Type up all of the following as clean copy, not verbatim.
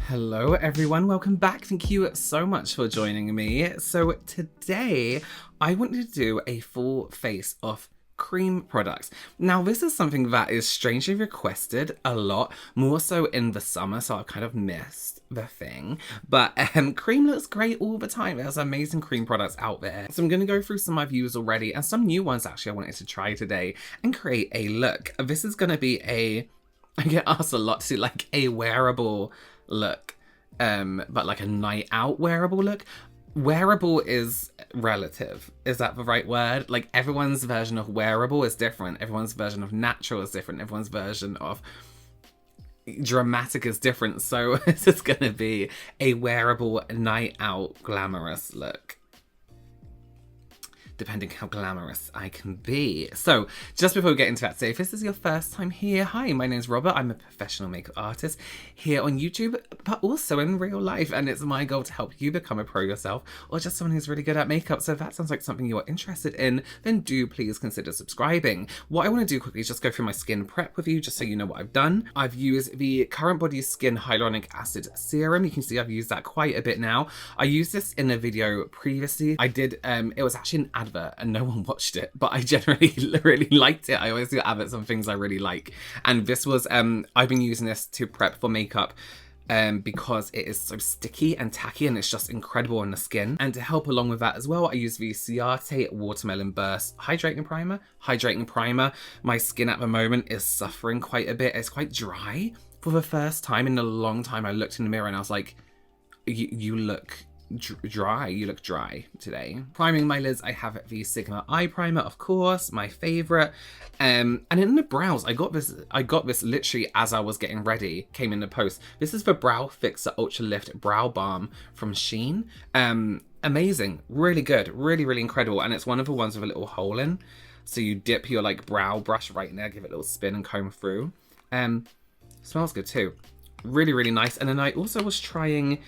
Hello everyone, welcome back. Thank you so much for joining me. So today I wanted to do a full face of cream products. Now this is something that is strangely requested a lot, more so in the summer, so I've kind of missed the thing. But cream looks great all the time. There's amazing cream products out there. So I'm going to go through some I've used already and some new ones actually I wanted to try today and create a look. This is going to be I get asked a lot to do like a wearable look, but like a night out wearable look. Wearable is relative. Is that the right word? Like everyone's version of wearable is different. Everyone's version of natural is different. Everyone's version of dramatic is different. So this is going to be a wearable night out glamorous look, depending how glamorous I can be. So just before we get into that, so if this is your first time here, hi, my name's Robert. I'm a professional makeup artist here on YouTube, but also in real life. And it's my goal to help you become a pro yourself or just someone who's really good at makeup. So if that sounds like something you're interested in, then do please consider subscribing. What I want to do quickly is just go through my skin prep with you, just so you know what I've done. I've used the Current Body Skin Hyaluronic Acid Serum. You can see I've used that quite a bit now. I used this in a video previously. I did, it was actually an advert and no one watched it, but I generally really liked it. I always do adverts on things I really like. And this was, I've been using this to prep for makeup because it is so sticky and tacky and it's just incredible on the skin. And to help along with that as well, I use the Ciate Watermelon Burst Hydrating Primer. My skin at the moment is suffering quite a bit. It's quite dry. For the first time in a long time, I looked in the mirror and I was like, you look dry. You look dry today. Priming my lids, I have the Sigma Eye Primer, of course, my favorite. And in the brows, I got this literally as I was getting ready, came in the post. This is the Brow Fixer Ultra Lift Brow Balm from Shein. Amazing, really good, really incredible. And it's one of the ones with a little hole in, so you dip your like brow brush right in there, give it a little spin and comb through. Smells good too. Really nice. And then I also was talking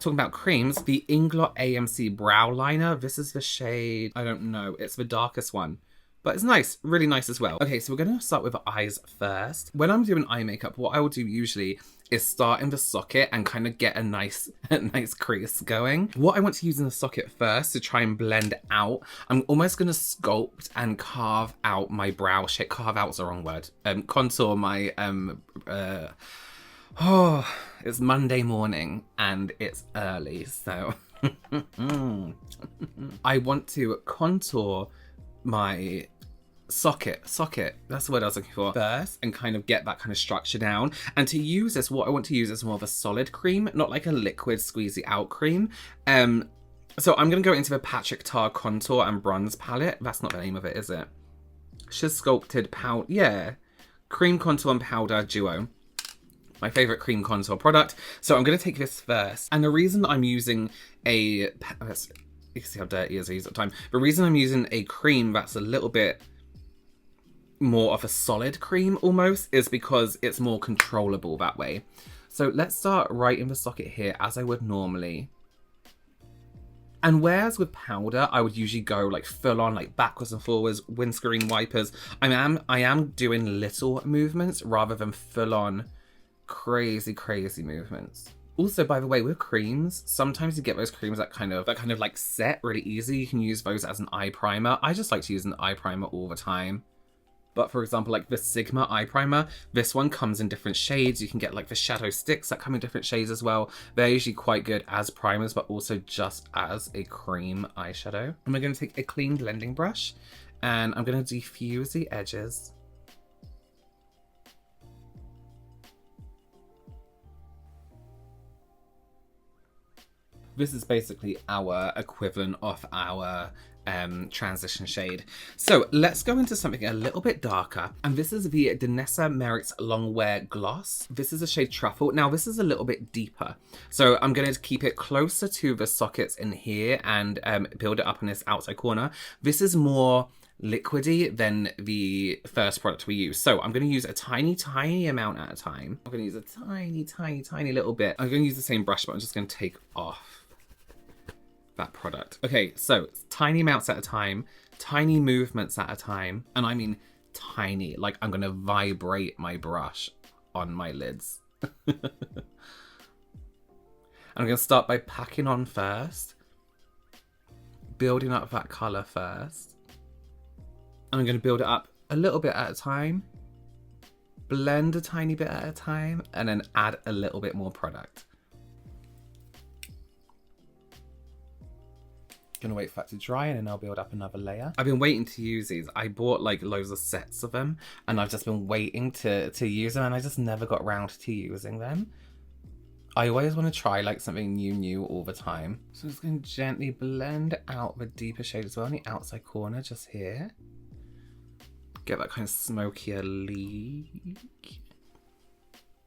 about creams, the Inglot AMC Brow Liner. This is the shade, I don't know, it's the darkest one, but it's nice, really nice as well. Okay, so we're going to start with eyes first. When I'm doing eye makeup, what I will do usually is start in the socket and kind of get a nice crease going. What I want to use in the socket first to try and blend out, I'm almost going to sculpt and carve out my brow shape. Carve out's the wrong word. Contour my oh, it's Monday morning and it's early, so I want to contour my socket, that's the word I was looking for, first, and kind of get that kind of structure down. And to use this, what I want to use is more of a solid cream, not like a liquid squeezy out cream. So I'm going to go into the Patrick Tar Contour and Bronze Palette. That's not the name of it, is it? She's Sculpted Powder, yeah. Cream Contour and Powder Duo. My favorite cream contour product. So I'm going to take this first. And the reason I'm using you can see how dirty it is I use at the time. The reason I'm using a cream that's a little bit more of a solid cream almost is because it's more controllable that way. So let's start right in the socket here as I would normally. And whereas with powder, I would usually go like full on, like backwards and forwards, windscreen wipers. I am doing little movements rather than full on crazy movements. Also, by the way, with creams, sometimes you get those creams that kind of like set really easy. You can use those as an eye primer. I just like to use an eye primer all the time. But for example, like the Sigma eye primer, this one comes in different shades. You can get like the shadow sticks that come in different shades as well. They're usually quite good as primers, but also just as a cream eyeshadow. And we're going to take a clean blending brush and I'm going to diffuse the edges. This is basically our equivalent of our transition shade. So let's go into something a little bit darker. And this is the Danessa Myricks Longwear Gloss. This is a shade Truffle. Now this is a little bit deeper. So I'm going to keep it closer to the sockets in here and build it up in this outside corner. This is more liquidy than the first product we use. So I'm going to use a tiny amount at a time. I'm going to use a tiny little bit. I'm going to use the same brush, but I'm just going to take off that product. Okay, so tiny amounts at a time, tiny movements at a time, and I mean tiny, like I'm gonna vibrate my brush on my lids. I'm going to start by packing on first. Building up that colour first. And I'm going to build it up a little bit at a time. Blend a tiny bit at a time. And then add a little bit more product. Gonna wait for that to dry and then I'll build up another layer. I've been waiting to use these. I bought like loads of sets of them and I've just been waiting to use them and I just never got round to using them. I always want to try like something new all the time. So I'm just gonna gently blend out the deeper shade as well on the outside corner just here. Get that kind of smokier leak.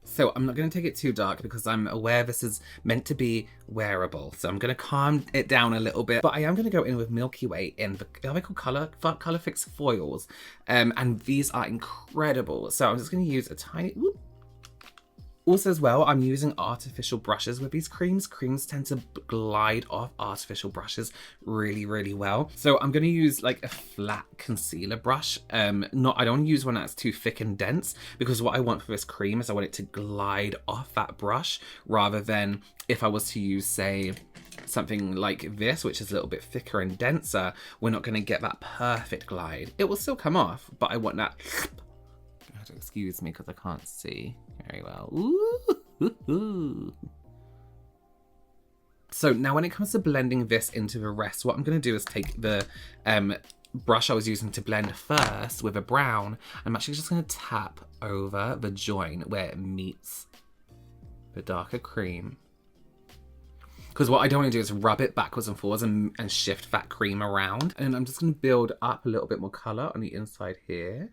So I'm not going to take it too dark because I'm aware this is meant to be wearable. So I'm going to calm it down a little bit. But I am going to go in with Milky Way in the, are they called Colorfix foils? And these are incredible. So I'm just going to use a tiny... Whoop. Also as well, I'm using artificial brushes with these creams. Creams tend to glide off artificial brushes really well. So I'm going to use like a flat concealer brush. I don't want to use one that's too thick and dense because what I want for this cream is I want it to glide off that brush rather than if I was to use, say, something like this, which is a little bit thicker and denser, we're not going to get that perfect glide. It will still come off, but I want that... Excuse me because I can't see very well. Ooh. So now when it comes to blending this into the rest, what I'm going to do is take the brush I was using to blend first with a brown. I'm actually just going to tap over the join where it meets the darker cream. Because what I don't want to do is rub it backwards and forwards and shift that cream around. And I'm just going to build up a little bit more colour on the inside here.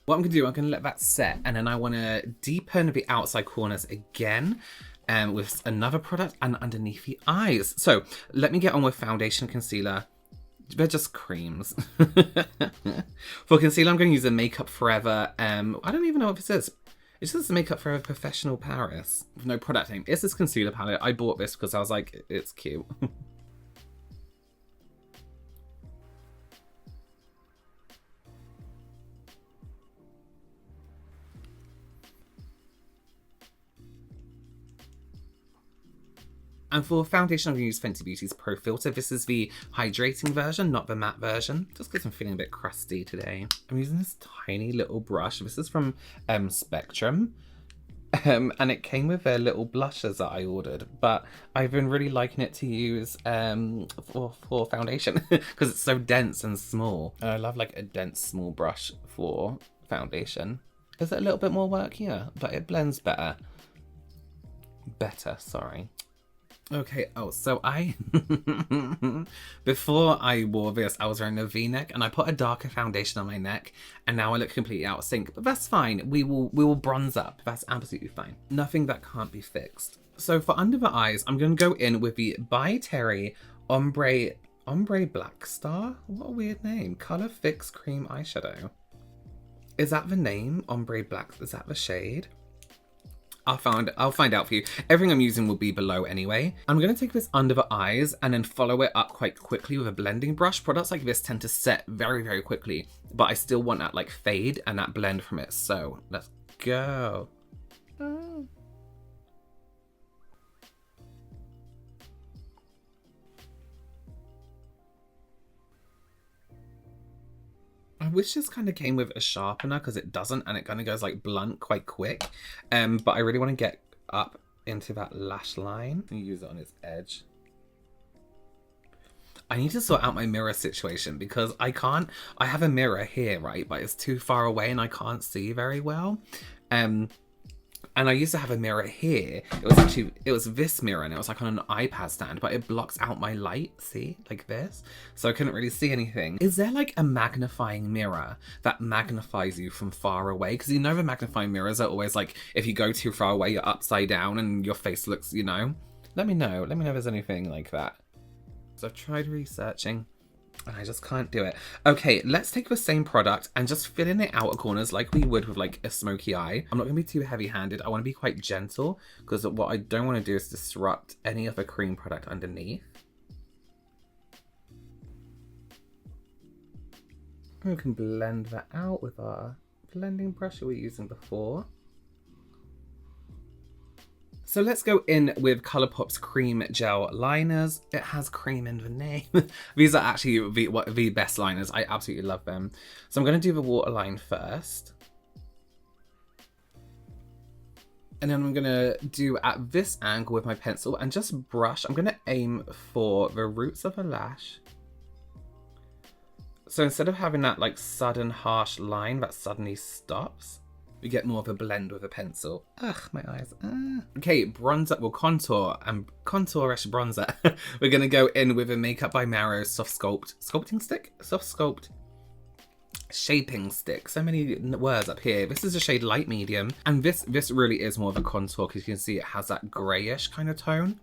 What I'm going to do, I'm going to let that set and then I want to deepen the outside corners again with another product and underneath the eyes. So let me get on with foundation and concealer. They're just creams. For concealer, I'm going to use a Makeup Forever. I don't even know what this is. It's just a Makeup Forever Professional Paris with no product name. It's this concealer palette. I bought this because I was like, it's cute. And for foundation, I'm going to use Fenty Beauty's Pro Filter. This is the hydrating version, not the matte version. Just because I'm feeling a bit crusty today. I'm using this tiny little brush. This is from Spectrum. And it came with their little blushes that I ordered. But I've been really liking it to use for foundation. Because it's so dense and small. And I love like a dense, small brush for foundation. Is it a little bit more work? Yeah, but it blends better. Sorry. Okay, so I, before I wore this, I was wearing a V-neck and I put a darker foundation on my neck and now I look completely out of sync, but that's fine. We will bronze up. That's absolutely fine. Nothing that can't be fixed. So for under the eyes, I'm going to go in with the By Terry Ombre Black Star? What a weird name. Colorfix Cream Eyeshadow. Is that the name? Ombre Black, is that the shade? I'll find out for you. Everything I'm using will be below anyway. I'm going to take this under the eyes and then follow it up quite quickly with a blending brush. Products like this tend to set very quickly, but I still want that like fade and that blend from it. So let's go. I wish this kind of came with a sharpener because it doesn't and it kind of goes like blunt quite quick. But I really want to get up into that lash line and use it on its edge. I need to sort out my mirror situation because I have a mirror here, right? But it's too far away and I can't see very well. And I used to have a mirror here. It was this mirror and it was like on an iPad stand, but it blocks out my light, see, like this. So I couldn't really see anything. Is there like a magnifying mirror that magnifies you from far away? Because you know the magnifying mirrors are always like, if you go too far away, you're upside down and your face looks, you know. Let me know if there's anything like that. So I've tried researching. And I just can't do it. Okay, let's take the same product and just fill in the outer corners like we would with like a smoky eye. I'm not going to be too heavy-handed. I want to be quite gentle because what I don't want to do is disrupt any of the cream product underneath. we can blend that out with our blending brush that we were using before. So let's go in with Colourpop's Cream Gel Liners. It has cream in the name. These are actually the best liners. I absolutely love them. So I'm going to do the waterline first. And then I'm going to do at this angle with my pencil and just brush. I'm going to aim for the roots of a lash. So instead of having that like sudden harsh line that suddenly stops, we get more of a blend with a pencil. Ugh, my eyes. Okay, bronzer, well, contourish bronzer. We're gonna go in with a Makeup by Maro Soft Sculpt, Soft Sculpt Shaping Stick. So many words up here. This is a shade light medium, and this really is more of a contour because you can see it has that grayish kind of tone.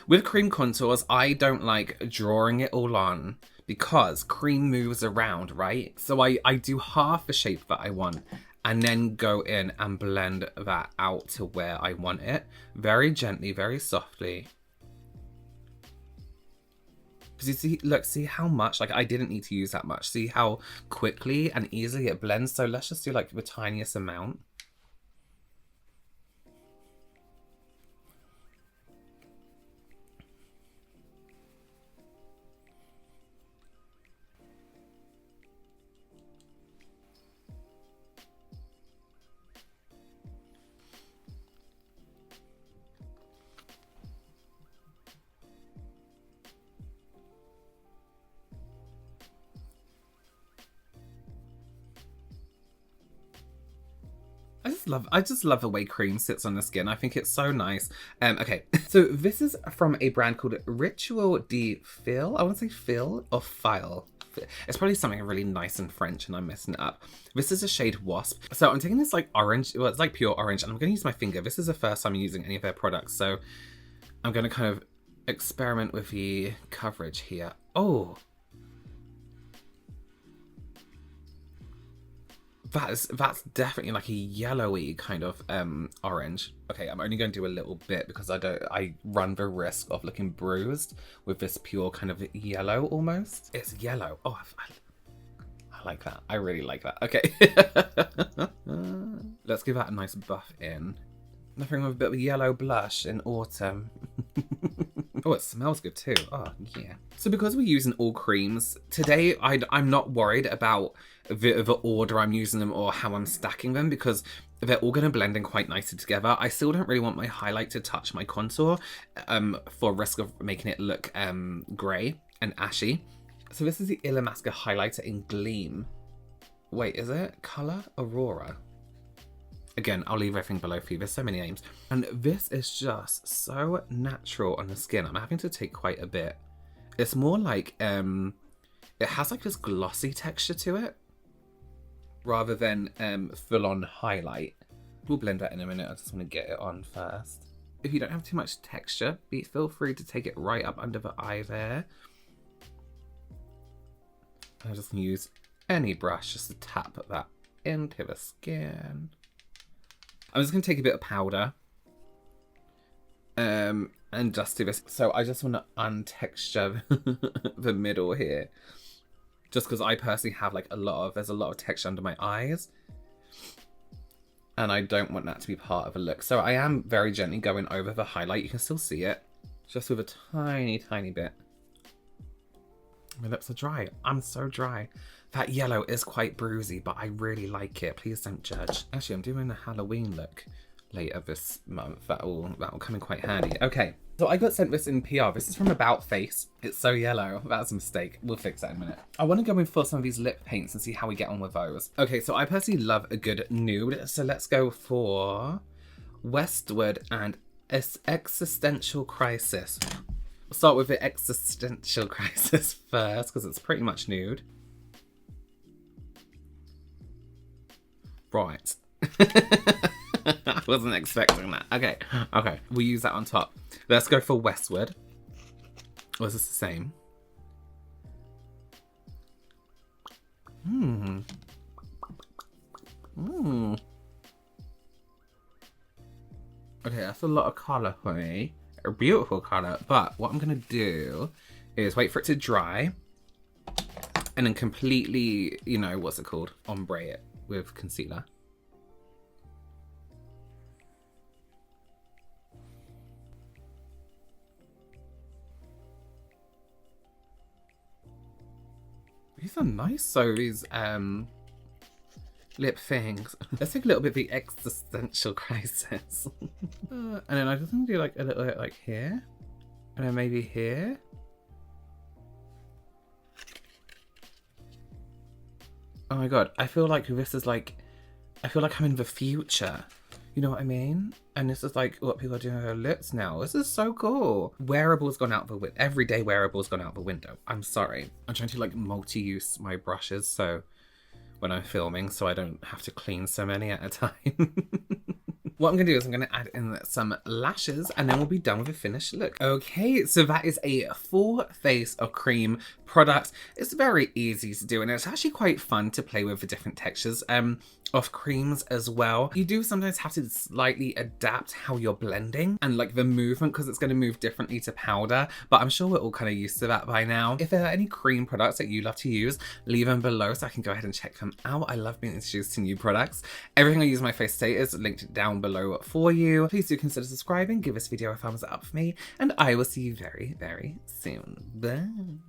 With cream contours, I don't like drawing it all on because cream moves around, right? So I do half the shape that I want, and then go in and blend that out to where I want it. Very gently, very softly. Because you see, look, see how much, like I didn't need to use that much. See how quickly and easily it blends. So let's just do like the tiniest amount. I just love the way cream sits on the skin. I think it's so nice. Okay, so this is from a brand called Rituel de Fille. I want to say Fille or File. It's probably something really nice in French and I'm messing it up. This is a shade Wasp. So I'm taking this like orange, well, it's like pure orange, and I'm going to use my finger. This is the first time I'm using any of their products, so I'm going to kind of experiment with the coverage here. Oh, that's definitely like a yellowy kind of orange. Okay, I'm only going to do a little bit because I run the risk of looking bruised with this pure kind of yellow almost. It's yellow. Oh, I like that. I really like that. Okay. Let's give that a nice buff in. Nothing with a bit of yellow blush in autumn. Oh, it smells good too. Oh, yeah. So because we're using all creams, today I'm not worried about the order I'm using them or how I'm stacking them because they're all going to blend in quite nicely together. I still don't really want my highlight to touch my contour for risk of making it look grey and ashy. So this is the Illamasqua highlighter in Gleam. Wait, is it? Colour Aurora? Again, I'll leave everything below for you. There's so many names. And this is just so natural on the skin. I'm having to take quite a bit. It's more like, it has like this glossy texture to it rather than full-on highlight. We'll blend that in a minute. I just want to get it on first. If you don't have too much texture, feel free to take it right up under the eye there. I'm just going to use any brush just to tap that into the skin. I'm just going to take a bit of powder and just do this. So I just want to untexture the middle here. Just because I personally have like there's a lot of texture under my eyes. And I don't want that to be part of a look. So I am very gently going over the highlight. You can still see it. Just with a tiny, tiny bit. My lips are dry. I'm so dry. That yellow is quite bruisey, but I really like it. Please don't judge. Actually, I'm doing a Halloween look later this month. That will come in quite handy. Okay, so I got sent this in PR. This is from About Face. It's so yellow. That's a mistake. We'll fix that in a minute. I want to go in for some of these lip paints and see how we get on with those. Okay, so I personally love a good nude. So let's go for Westward and Existential Crisis. We'll start with the Existential Crisis first because it's pretty much nude. Right. I wasn't expecting that. Okay. We'll use that on top. Let's go for Westward. Or is this the same? Okay, that's a lot of colour for me. A beautiful colour. But what I'm going to do is wait for it to dry. and then completely, you know, what's it called? Ombre it with concealer. These are nice though, these lip things. Let's take a little bit of the existential crisis. And then I just want to do like a little bit like here. And then maybe here. Oh my god, I feel like this is like, I feel like I'm in the future. You know what I mean? And this is like what people are doing with their lips now. This is so cool. Wearables gone out the window. Everyday wearables gone out the window. I'm sorry. I'm trying to like multi-use my brushes so when I'm filming so I don't have to clean so many at a time. What I'm going to do is I'm going to add in some lashes and then we'll be done with a finished look. Okay, so that is a full face of Creme products. It's very easy to do and it's actually quite fun to play with the different textures of creams as well. You do sometimes have to slightly adapt how you're blending and like the movement because it's going to move differently to powder, but I'm sure we're all kind of used to that by now. If there are any Creme products that you love to use, leave them below so I can go ahead and check them out. I love being introduced to new products. Everything I use in my face today is linked down below for you. Please do consider subscribing, give this video a thumbs up for me, and I will see you very, very soon. Bye.